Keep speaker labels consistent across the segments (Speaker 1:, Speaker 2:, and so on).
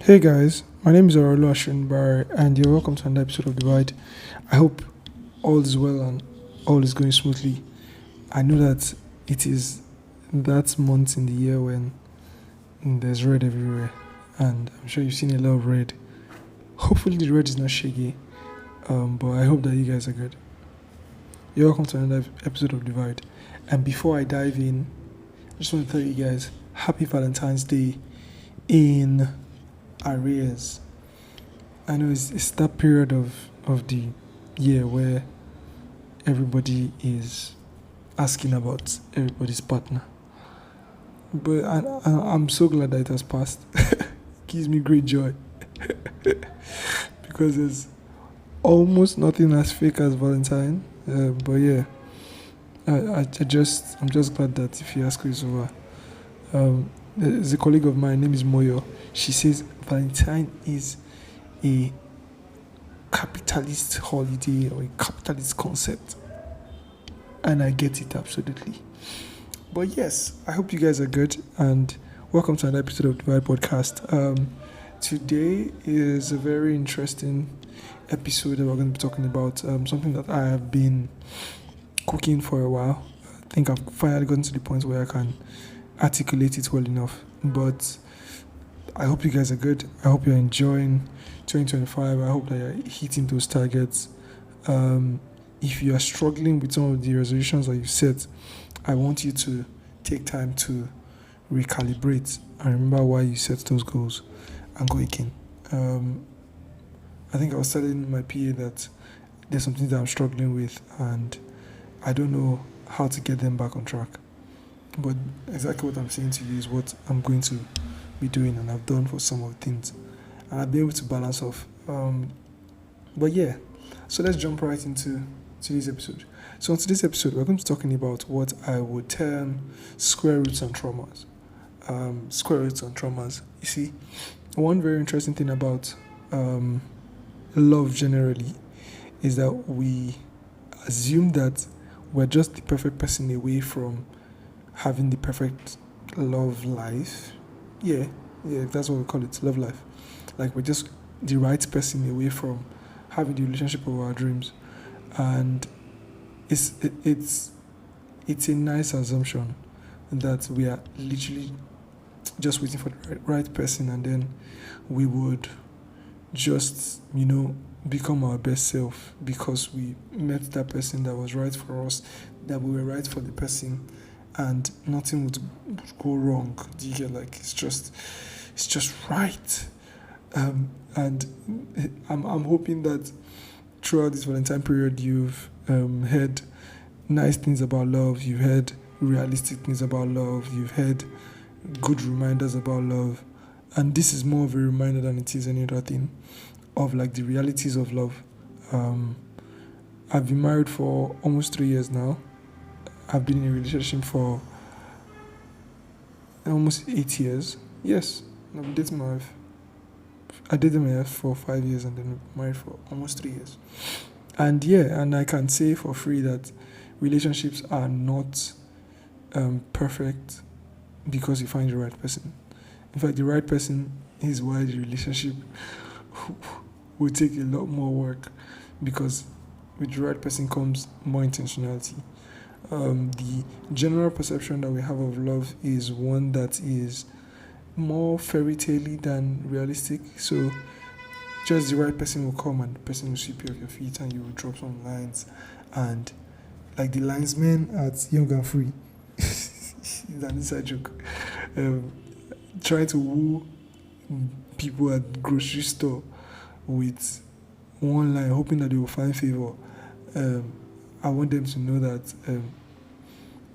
Speaker 1: Hey guys, my name is Arolo Ashunbar and you're welcome to another episode of Divide. I hope all is well and all is going smoothly. I know that it is that month in the year when there's red everywhere, and I'm sure you've seen a lot of red. Hopefully, the red is not shaggy, but I hope that you guys are good. You're welcome to another episode of Divide. And before I dive in, I just want to tell you guys happy Valentine's Day in arrears. I know it's that period of the year where everybody is asking about everybody's partner. But I'm so glad that it has passed. Gives me great joy because there's almost nothing as fake as Valentine. But yeah, I'm just glad that the fiasco is over. There's a colleague of mine, name is Moyo. She says Valentine is a capitalist holiday or a capitalist concept, and I get it absolutely. But yes, I hope you guys are good and welcome to another episode of the Vibe Podcast. Today is a very interesting episode that we're going to be talking about something that I have been cooking for a while. I think I've finally gotten to the point where I can articulate it well enough. But I hope you guys are good. I hope you're enjoying 2025. I hope that you're hitting those targets. If you are struggling with some of the resolutions that you set, I want you to take time to recalibrate and remember why you set those goals and go again. I think I was telling my PA that there's something that I'm struggling with and I don't know how to get them back on track. But exactly what I'm saying to you is what I'm going to be doing and I've done for some of the things. And I've been able to balance off. But yeah, so let's jump right into today's episode. So on today's episode, we're going to be talking about what I would term square roots and traumas. Square roots and traumas. You see, one very interesting thing about love generally is that we assume that we're just the perfect person away from having the perfect love life. Yeah, that's what we call it, love life. Like we're just the right person away from having the relationship of our dreams, and it's a nice assumption that we are literally just waiting for the right person, and then we would just become our best self because we met that person that was right for us, that we were right for the person, and nothing would go wrong. Do you get, like, it's just right. And I'm hoping that throughout this Valentine period you've heard nice things about love, you've heard realistic things about love, you've heard good reminders about love, and this is more of a reminder than it is any other thing of like the realities of love. I've been married for almost 3 years now. I've been in a relationship for almost 8 years. Yes, I've been dating my wife. I dated my wife for 5 years and then married for almost 3 years. And yeah, and I can say for free that relationships are not perfect because you find the right person. In fact, the right person is why the relationship will take a lot more work, because with the right person comes more intentionality. The general perception that we have of love is one that is more fairy tale than realistic. So just the right person will come and the person will sweep you off your feet and you will drop some lines, and like the linesman at Young and Free, it's an inside joke. Um, Trying to woo people at grocery store with one line, hoping that they will find favor. Um, I want them to know that,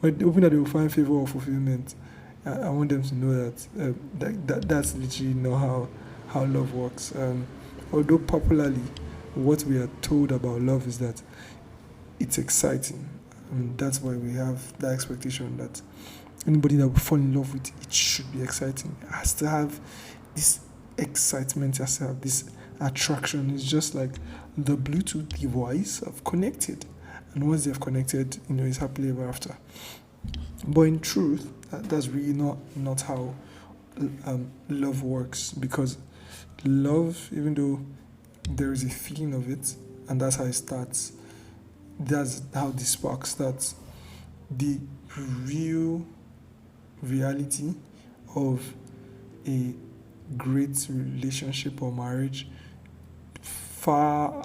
Speaker 1: hoping that they will find favor or fulfillment. I want them to know that, that's literally not how love works. Although popularly, what we are told about love is that it's exciting. I mean, that's why we have that expectation that anybody that we fall in love with, it should be exciting. It has to have this excitement, it has to have this attraction. It's just like the Bluetooth device have connected, and once they've connected, it's happily ever after. But in truth, that's really not how love works, because Love, even though there is a feeling of it, and that's how it starts. That's how the spark starts. The real reality of a great relationship or marriage far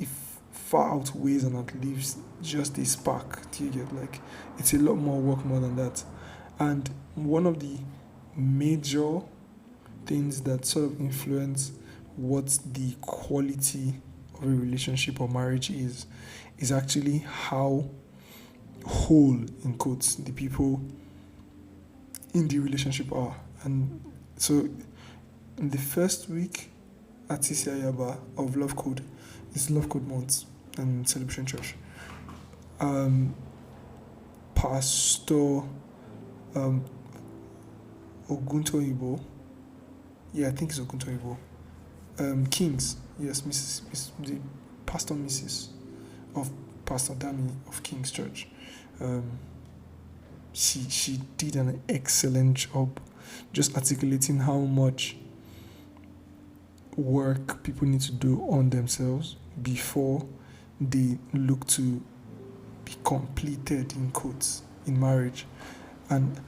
Speaker 1: if far outweighs and outlives just a spark. Do you get, like, it's a lot more work more than that. And one of the major things that sort of influence what the quality of a relationship or marriage is actually how whole, in quotes, the people in the relationship are. And so in the first week at CCI Yaba of Love Code, it's Love Code month and Celebration Church. Um, Pastor um, Ogunto Ibo, yeah, I think it's Ogunto Ibo. Kings, yes, the Pastor Mrs. of Pastor Dami of King's Church. Um, she did an excellent job just articulating how much work people need to do on themselves before they look to be completed, in quotes, in marriage. And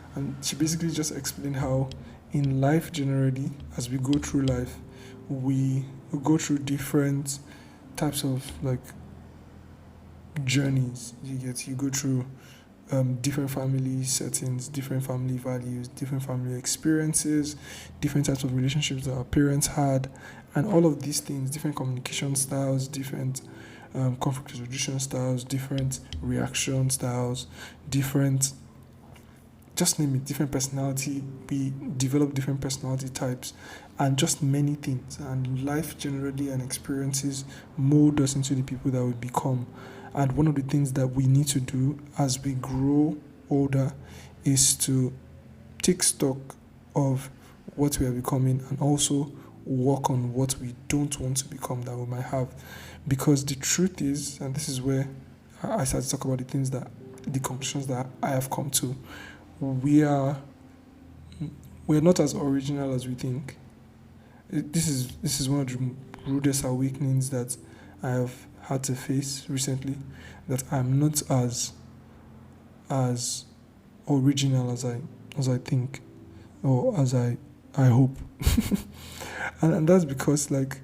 Speaker 1: she basically just explained how in life generally, as we go through life, we go through different types of like journeys. You go through different family settings, different family values, different family experiences, different types of relationships that our parents had, and all of these things, different communication styles, different conflict resolution styles, different reaction styles, different, just name it, different personality. We develop different personality types and just many things. And life generally and experiences mold us into the people that we become. And one of the things that we need to do as we grow older is to take stock of what we are becoming and also work on what we don't want to become that we might have. Because the truth is, and this is where I start to talk about the conclusions that I have come to, we're not as original as we think. This is one of the rudest awakenings that I have had to face recently, that I'm not as original as I think, or as I hope. And that's because, like,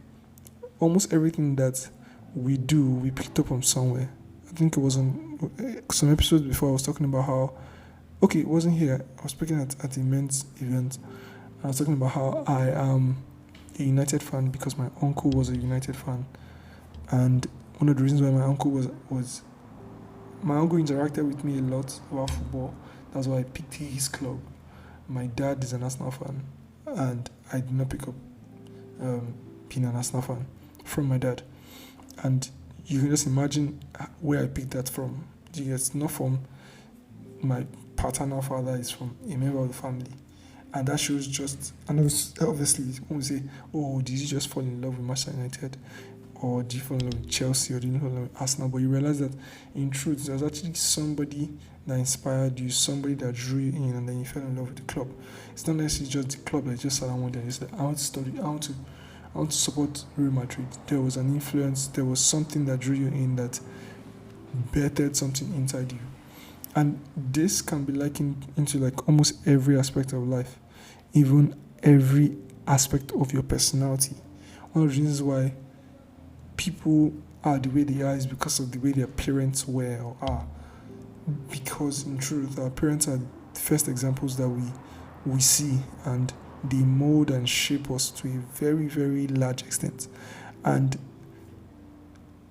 Speaker 1: almost everything that we do, we picked up from somewhere. I think it was on some episodes before I was talking about how, okay, it wasn't here. I was speaking at the men's event. I was talking about how I am a United fan because my uncle was a United fan. And one of the reasons why my uncle was my uncle interacted with me a lot about football. That's why I picked his club. My dad is an Arsenal fan, and I did not pick up being an Arsenal fan from my dad. And you can just imagine where I picked that from. It's not from my paternal father, it's from a member of the family. And that shows just, and obviously, when we say, oh, did you just fall in love with Manchester United? Or did you fall in love with Chelsea? Or did you fall in love with Arsenal? But you realize that in truth, there's actually somebody that inspired you, somebody that drew you in, and then you fell in love with the club. It's not necessarily just the club that just sat down one day and said, I want to study, I want to support Real Madrid. There was an influence, there was something that drew you in that bettered something inside you. And this can be likened into like almost every aspect of life, even every aspect of your personality. One of the reasons why people are the way they are is because of the way their parents were or are. Because in truth, our parents are the first examples that we see, and they mold and shape us to a very, very large extent. And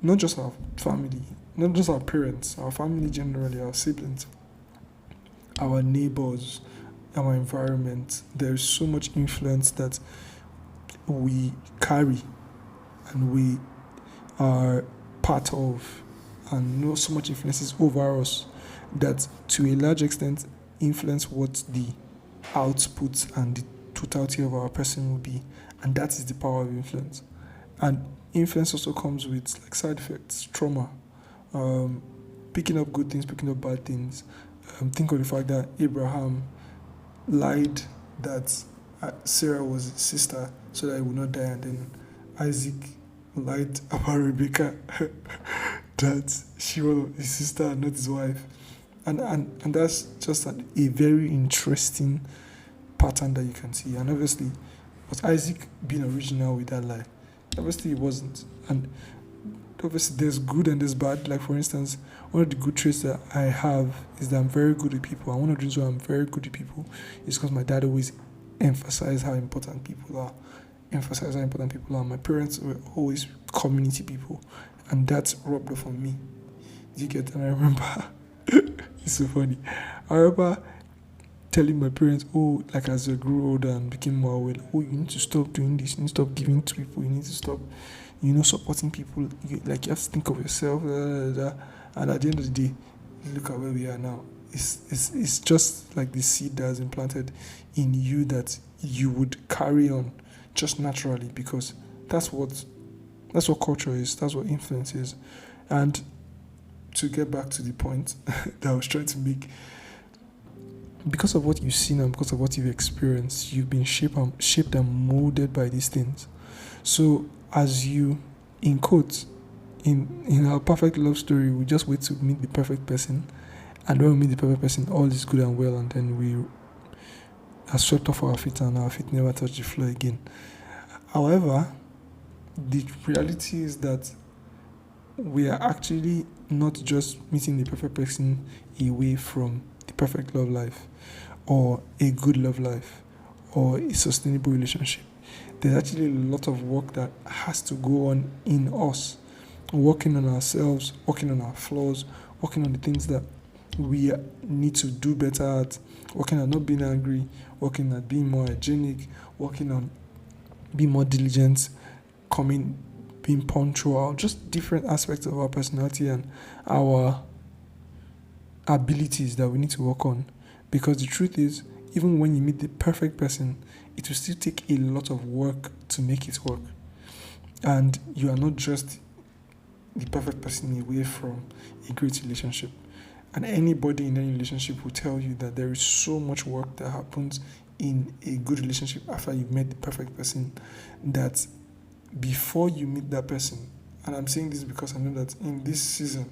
Speaker 1: not just our family, not just our parents, our family generally, our siblings, our neighbors, our environment. There's so much influence that we carry and we are part of, and know so much influences over us that to a large extent influence what the output and the totality of our person will be. And that is the power of influence. And influence also comes with like side effects, trauma, picking up good things, picking up bad things. Think of the fact that Abraham lied that Sarah was his sister so that he would not die, and then Isaac lied about Rebecca that she was his sister and not his wife. And that's just a very interesting pattern that you can see. And obviously, was Isaac being original with that lie? Obviously, he wasn't. And obviously, there's good and there's bad. Like, for instance, one of the good traits that I have is that I'm very good with people. And one of the reasons why I'm very good with people is because my dad always emphasized how important people are. Emphasize how important people are. My parents were always community people, and that's rubbed off on me. Do you get that? And I remember, it's so funny. I remember telling my parents, oh, like as I grew older and became more aware, oh, you need to stop doing this, you need to stop giving to people, you need to stop, supporting people. Like you have to think of yourself, and at the end of the day, look at where we are now. It's just like the seed that has been planted in you that you would carry on just naturally because that's what culture is, that's what influence is. And to get back to the point that I was trying to make, because of what you've seen and because of what you've experienced, you've been shaped and molded by these things. So as you, in quotes, in our perfect love story, we just wait to meet the perfect person, and when we meet the perfect person, all is good and well, and then we are swept off our feet and our feet never touch the floor again. However, the reality is that we are actually not just meeting the perfect person away from the perfect love life or a good love life or a sustainable relationship. There's actually a lot of work that has to go on in us, working on ourselves, working on our flaws, working on the things that we need to do better at, working on not being angry, working at being more hygienic, working on being more diligent, being punctual, just different aspects of our personality and our abilities that we need to work on. Because the truth is, even when you meet the perfect person, it will still take a lot of work to make it work. And you are not just the perfect person away from a great relationship. And anybody in any relationship will tell you that there is so much work that happens in a good relationship after you've met the perfect person, that before you meet that person, and I'm saying this because I know that in this season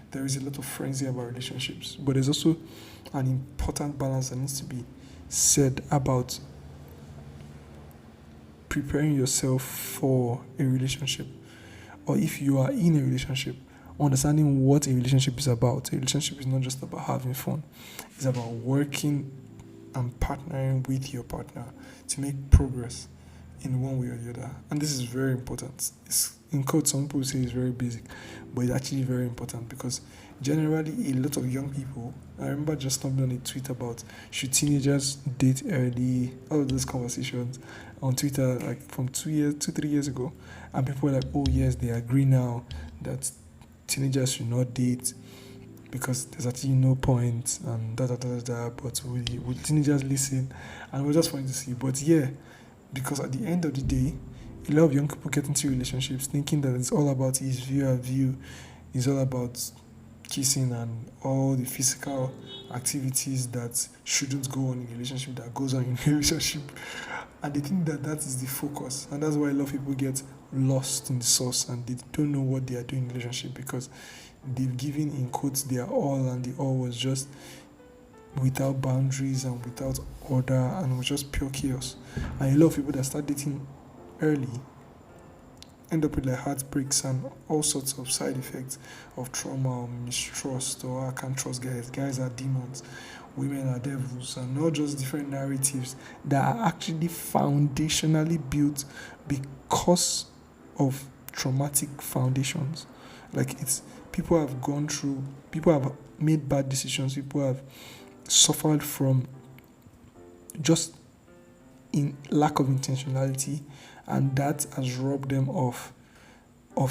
Speaker 1: there is a lot of frenzy about relationships, but there's also an important balance that needs to be said about preparing yourself for a relationship, or if you are in a relationship, understanding what a relationship is about. A relationship is not just about having fun, it's about working and partnering with your partner to make progress in one way or the other. And this is very important. It's in quotes, some people say it's very basic, but it's actually very important because generally a lot of young people, I remember just stumbling on a tweet about should teenagers date early, all of those conversations on Twitter like from 2 3 years ago, and people were like, oh yes, they agree now that teenagers should not date because there's actually no point and but will teenagers listen? And we're just wanting to see. But yeah, because at the end of the day, a lot of young people get into relationships thinking that it's all about his view, it's all about kissing and all the physical activities that shouldn't go on in a relationship that goes on in a relationship. And they think that that is the focus. And that's why a lot of people get lost in the sauce and they don't know what they are doing in a relationship because they've given in quotes their all, and the all was just without boundaries and without order and was just pure chaos. And a lot of people that start dating early end up with like heartbreaks and all sorts of side effects of trauma or mistrust or I can't trust guys. Guys are demons, women are devils, and not just different narratives that are actually foundationally built because of traumatic foundations. Like it's people have gone through, people have made bad decisions, people have suffered from just in lack of intentionality, and that has robbed them of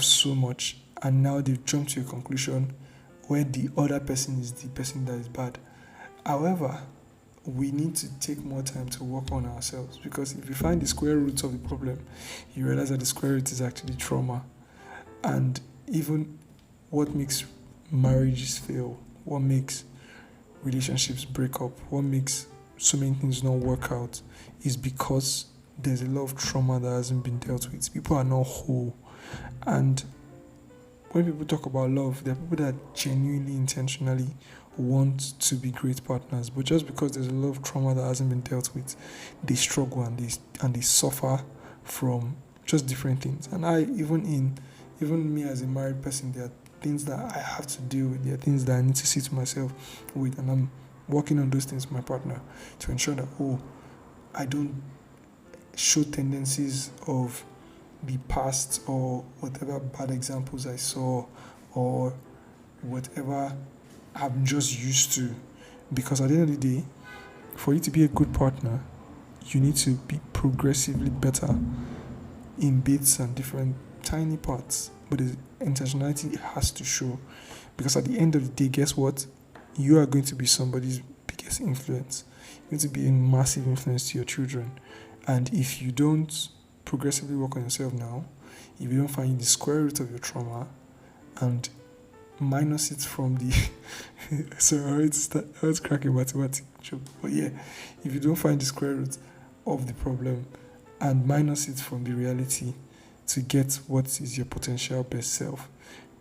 Speaker 1: so much, and now they've jumped to a conclusion where the other person is the person that is bad. However, we need to take more time to work on ourselves because if you find the square roots of the problem, you realize that the square root is actually trauma. And even what makes marriages fail, what makes relationships break up, what makes so many things don't work out is because there's a lot of trauma that hasn't been dealt with. People are not whole. And when people talk about love, there are people that genuinely, intentionally want to be great partners, but just because there's a lot of trauma that hasn't been dealt with, they struggle and they suffer from just different things. And even me as a married person, there are things that I have to deal with. There are things that I need to see to myself with, and I'm working on those things with my partner to ensure that I don't show tendencies of the past or whatever bad examples I saw or whatever I'm just used to. Because at the end of the day, for you to be a good partner, you need to be progressively better in bits and different tiny parts. But the intentionality has to show. Because at the end of the day, guess what? You are going to be somebody's biggest influence. You're going to be a massive influence to your children. And if you don't progressively work on yourself now, if you don't find the square root of your trauma and minus it from the so I was cracking mathematics joke, but yeah, if you don't find the square root of the problem and minus it from the reality to get what is your potential best self,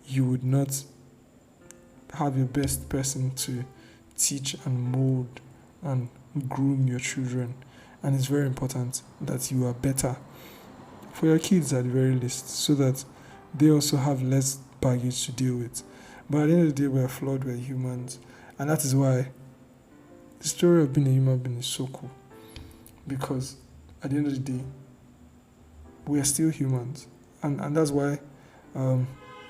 Speaker 1: you would not have your best person to teach and mold and groom your children. And it's very important that you are better for your kids at the very least, so that they also have less baggage to deal with. But at the end of the day, we're flawed, we're humans. And that is why the story of being a human being is so cool. Because at the end of the day, we are still humans. And that's why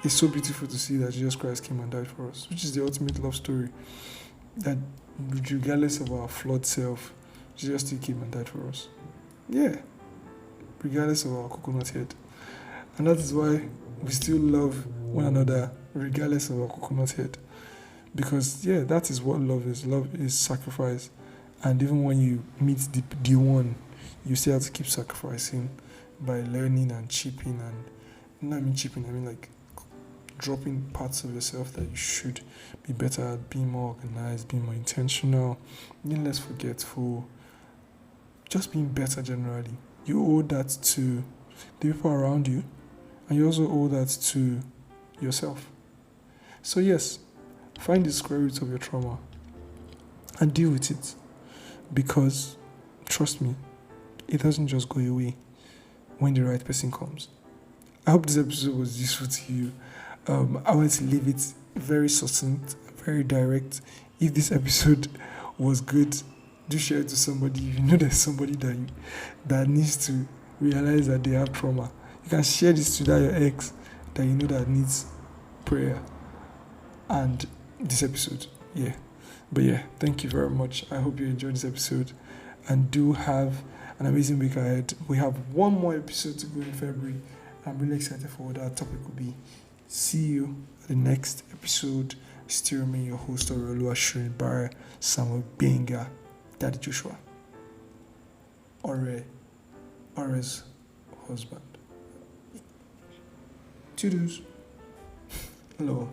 Speaker 1: it's so beautiful to see that Jesus Christ came and died for us, which is the ultimate love story. That regardless of our flawed self, Jesus still came and died for us. Yeah. Regardless of our coconut head. And that is why we still love one another regardless of our coconut head. Because, yeah, that is what love is. Love is sacrifice. And even when you meet the one, you still have to keep sacrificing by learning and chipping. And not mean chipping, I mean like dropping parts of yourself that you should be better at, being more organized, being more intentional, being less forgetful, just being better generally. You owe that to the people around you, and you also owe that to yourself. So yes, find the square root of your trauma and deal with it, because trust me, it doesn't just go away when the right person comes. I hope this episode was useful to you. I want to leave it very succinct, very direct. If this episode was good, do share it to somebody. If you know there's somebody that needs to realize that they have trauma, you can share this to that your ex that you know that needs prayer and this episode. Yeah. But yeah, thank you very much. I hope you enjoyed this episode and do have an amazing week ahead. We have one more episode to go in February. I'm really excited for what that topic will be. See you at the next episode. Still me, your host, Oluwa Srinbara Samuel Benga, Daddy Joshua, Ore's husband. Toodles. Hello.